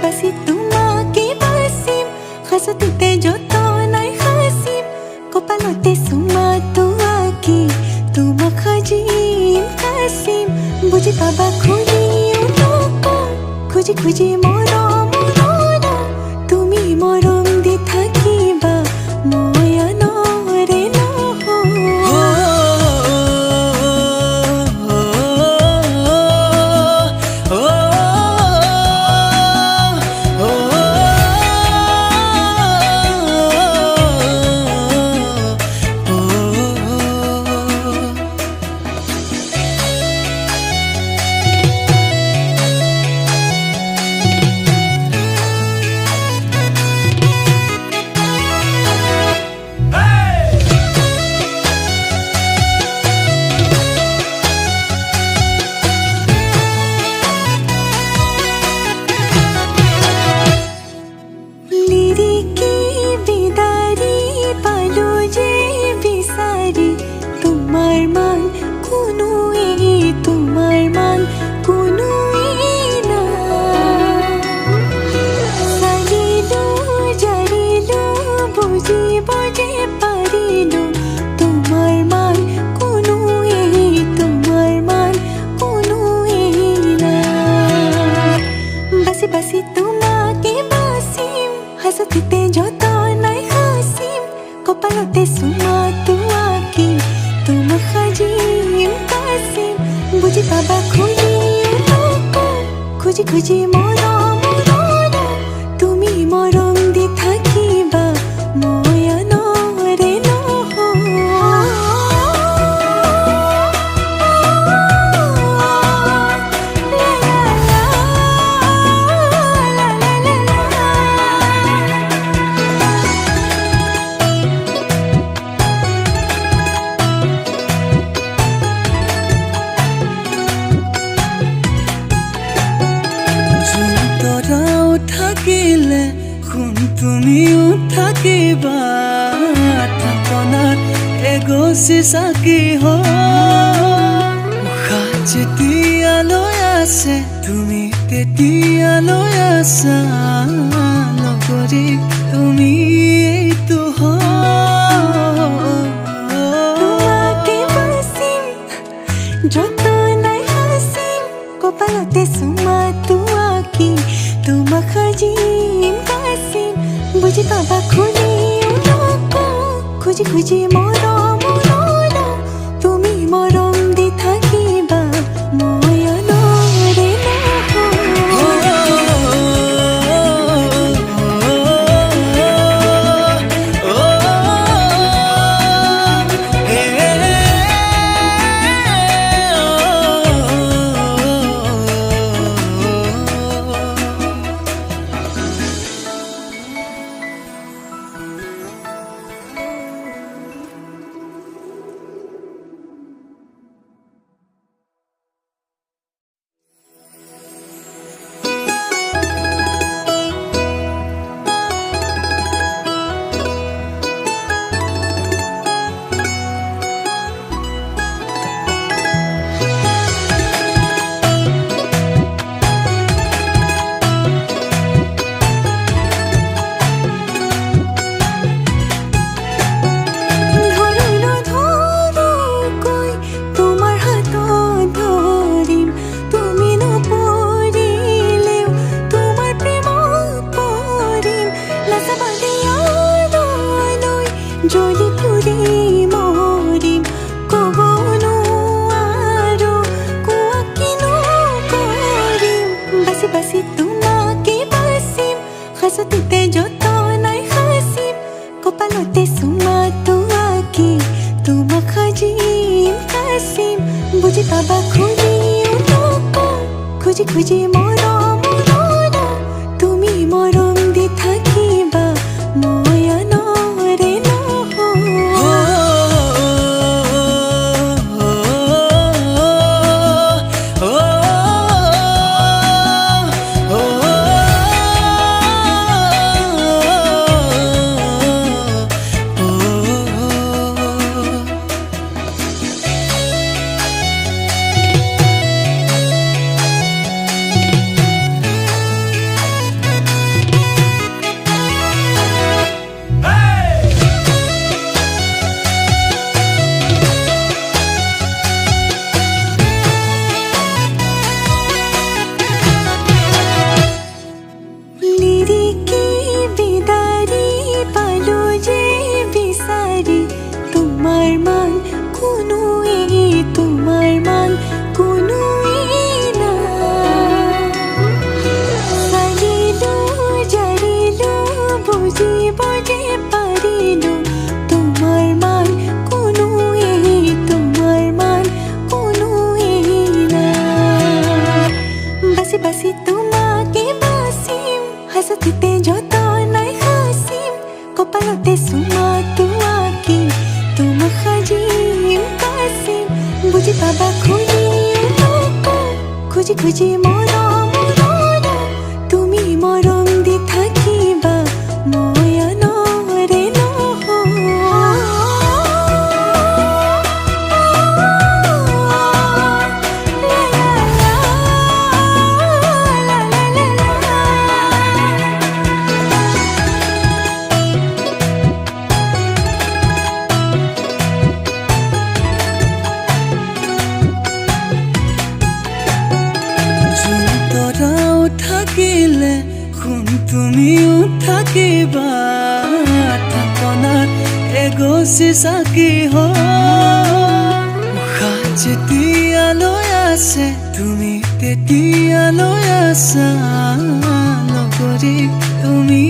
বাসি তোমাকে বাসিম হাসতিতে যত নাই হাসিম কপালতে সুমা তোয়াকি তোমা খাজিম কাসিম বুঝি পাবা খুঁজি খুঁজি খুঁজি মরম তুমি মরম দি থাকিবা ময়া নরে বাসি তোমাকে বাসিম হাসতিতে যত নাই হাসিম কপালতে সুমা তোয়াকি তোমা খাজিম কাসিম বুঝি পাবা খুঁজি খুঁজি খুঁজি মরম তুমি মরম দি থাকিবা ময়া নরে থাকিলে শুন তুমিও থাকিবা থাপনাত এগছি চাকি উশাহ যেতিয়ালৈ আছে তুমি তেতিয়ালৈ আছা লগৰী তুমি এইটো তোমাকে বাসিম যত নাই হাসিম কপালতে সুমা তোয়াকি তোমা খাজিম কাসিম বুঝি পাবা খুঁজি খুঁজি খুঁজি মরম তুমি মরম দি থাকিবা ময়া নরে বাসি তোমাকে বাসিম হাসতিতে যত নাই হাসিম কপালতে সুমা তোয়াকি তোমা খাজিম কাসিম বুঝি পাবা খুঁজি খুঁজি খুঁজি মরম তুমি মরম দি থাকিবা ময়া নরে বাসি বাসি তোমাকে বাসিম হাসতিতে যতনাই হাসিম কপালতে সুমা তুয়াকি তোমা খাজিম কাসিম বুঝি পাবা খুঁজি খুঁজি মরম তুমি মরম দি থাকিবা ময়নরে থাকিলে শুন তুমিও থাকিবা থাপনাত এগছি চাকি উশাহ যেতিয়ালৈ আছে তুমি তেতিয়ালৈ আছা লগৰী তুমি